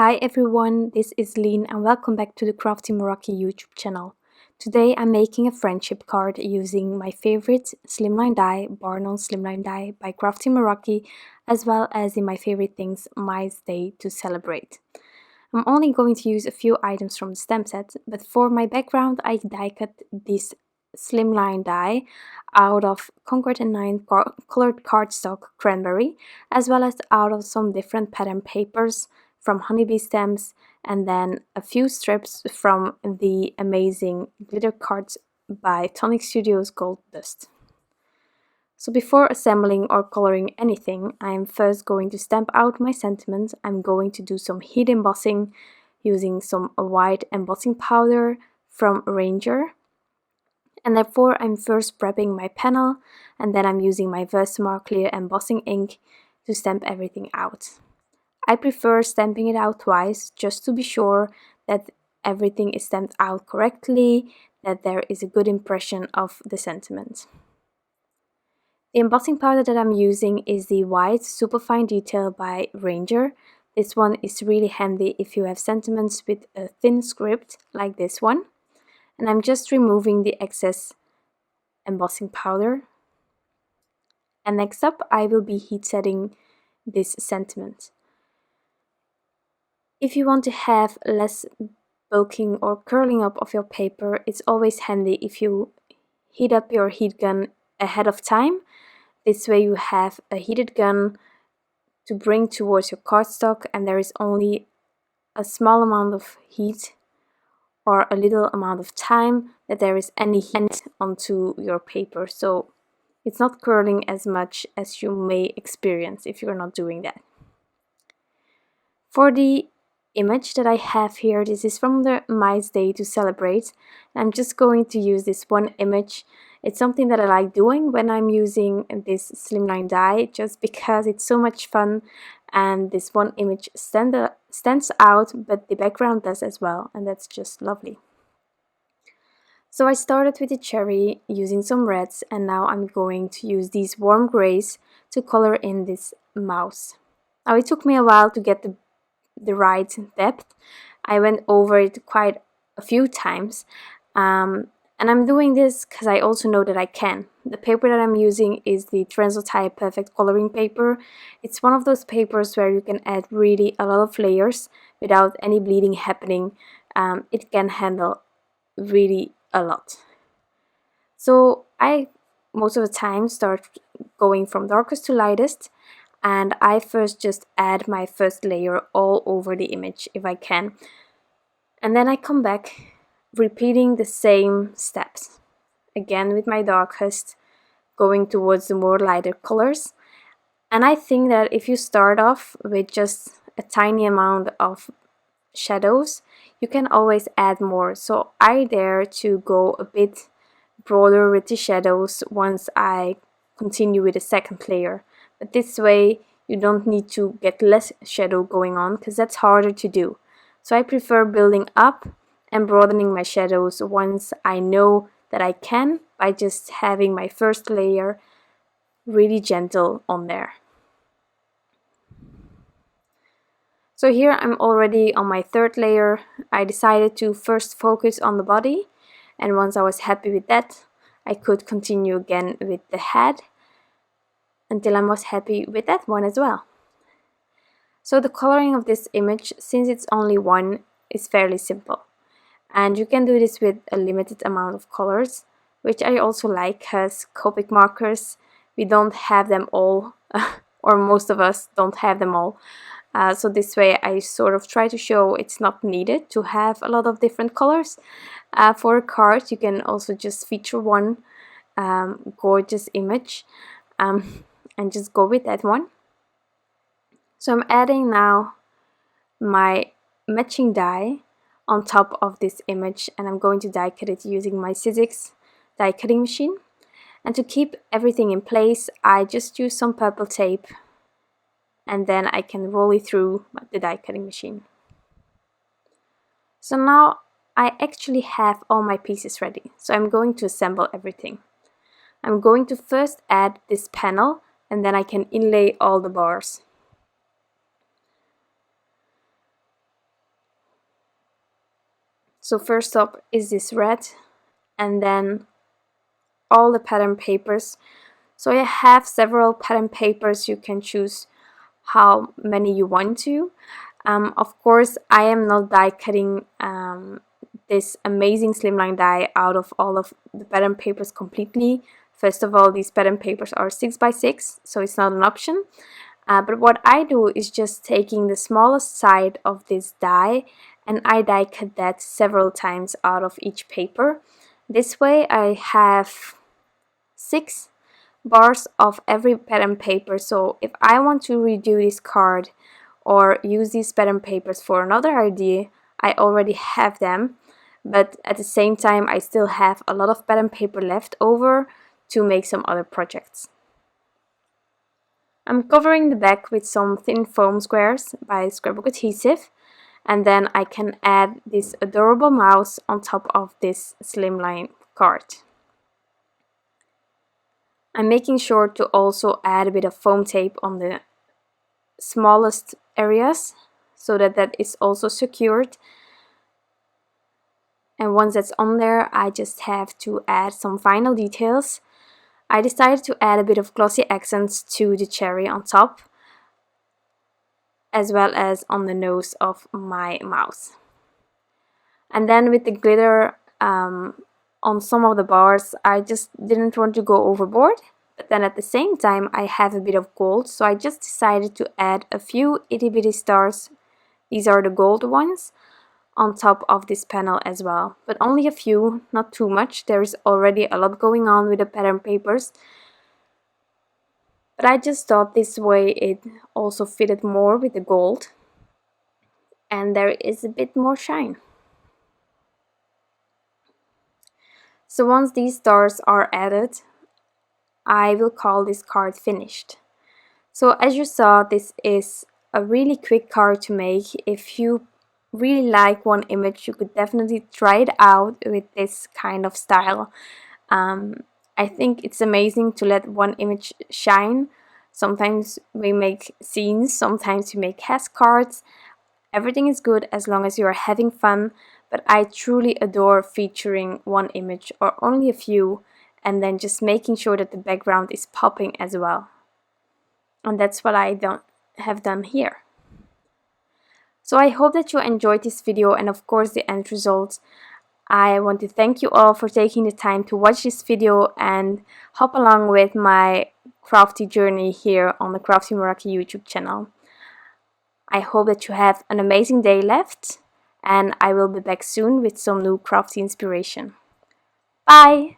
Hi everyone, this is Lean and welcome back to the Crafty Meraki YouTube channel. Today I'm making a friendship card using my favorite slimline die, Bar None Slimline Die by Crafty Meraki, as well as in my favorite things, Mice Day to celebrate. I'm only going to use a few items from the stamp set, but for my background I die cut this slimline die out of Concord and 9 colored cardstock Cranberry, as well as out of some different pattern papers from honeybee stamps, and then a few strips from the amazing glitter cards by Tonic Studios Gold Dust. So before assembling or coloring anything, I am first going to stamp out my sentiment. I'm going to do some heat embossing using some white embossing powder from Ranger. And therefore I'm first prepping my panel, and then I'm using my Versamark clear embossing ink to stamp everything out. I prefer stamping it out twice just to be sure that everything is stamped out correctly, that there is a good impression of the sentiment. The embossing powder that I'm using is the white superfine detail by Ranger. This one is really handy if you have sentiments with a thin script like this one. And I'm just removing the excess embossing powder. And next up I will be heat setting this sentiment. If you want to have less bulking or curling up of your paper, it's always handy if you heat up your heat gun ahead of time. This way you have a heated gun to bring towards your cardstock and there is only a small amount of heat or a little amount of time that there is any heat onto your paper. So it's not curling as much as you may experience if you're not doing that. For the image that I have here, this is from the Mice Day to celebrate. I'm just going to use this one image. It's something that I like doing when I'm using this slimline die, just because it's so much fun and this one image stands out, but the background does as well, and that's just lovely. So I started with the cherry using some reds, and now I'm going to use these warm grays to color in this mouse. Now it took me a while to get the right depth. I went over it quite a few times, and I'm doing this because I also know that I can. The paper that I'm using is the Transotype Perfect Coloring Paper. It's one of those papers where you can add really a lot of layers without any bleeding happening. It can handle really a lot. So I most of the time start going from darkest to lightest, and I first just add my first layer all over the image if I can, and then I come back repeating the same steps again with my darkest, going towards the more lighter colors. And I think that if you start off with just a tiny amount of shadows, you can always add more. So I dare to go a bit broader with the shadows once I continue with the second layer. But this way you don't need to get less shadow going on, because that's harder to do. So I prefer building up and broadening my shadows once I know that I can, by just having my first layer really gentle on there. So here I'm already on my third layer. I decided to first focus on the body, and once I was happy with that, I could continue again with the head until I was happy with that one as well. So the coloring of this image, since it's only one, is fairly simple. And you can do this with a limited amount of colors, which I also like, because Copic markers, we don't have them all, or most of us don't have them all. So this way I sort of try to show it's not needed to have a lot of different colors. For a card, you can also just feature one gorgeous image and just go with that one. So I'm adding now my matching die on top of this image, and I'm going to die cut it using my Sizzix die cutting machine. And to keep everything in place, I just use some purple tape, and then I can roll it through the die cutting machine. So now I actually have all my pieces ready, so I'm going to assemble everything. I'm going to first add this panel, and then I can inlay all the bars. So first up is this red, and then all the pattern papers. So I have several pattern papers. You can choose how many you want to. Of course, I am not die cutting this amazing slimline die out of all of the pattern papers completely. First of all, these pattern papers are 6x6, so it's not an option. But what I do is just taking the smallest side of this die, and I die cut that several times out of each paper. This way I have 6 bars of every pattern paper, so if I want to redo this card or use these pattern papers for another idea, I already have them, but at the same time I still have a lot of pattern paper left over to make some other projects. I'm covering the back with some thin foam squares by Scrapbook Adhesive, and then I can add this adorable mouse on top of this slimline card. I'm making sure to also add a bit of foam tape on the smallest areas so that that is also secured. And once that's on there, I just have to add some final details. I decided to add a bit of glossy accents to the cherry on top, as well as on the nose of my mouse. And then with the glitter on some of the bars, I just didn't want to go overboard. But then at the same time, I have a bit of gold, so I just decided to add a few itty bitty stars. These are the gold ones on top of this panel as well, but only a few, not too much. There is already a lot going on with the pattern papers, but I just thought this way it also fitted more with the gold, and there is a bit more shine. So once these stars are added, I will call this card finished. So as you saw, this is a really quick card to make. If you really like one image, you could definitely try it out with this kind of style. I think it's amazing to let one image shine. Sometimes we make scenes, sometimes we make cast cards. Everything is good as long as you are having fun, but I truly adore featuring one image or only a few, and then just making sure that the background is popping as well. And that's what I have done here. So I hope that you enjoyed this video and of course the end result. I want to thank you all for taking the time to watch this video and hop along with my crafty journey here on the Crafty Meraki YouTube channel. I hope that you have an amazing day left, and I will be back soon with some new crafty inspiration. Bye!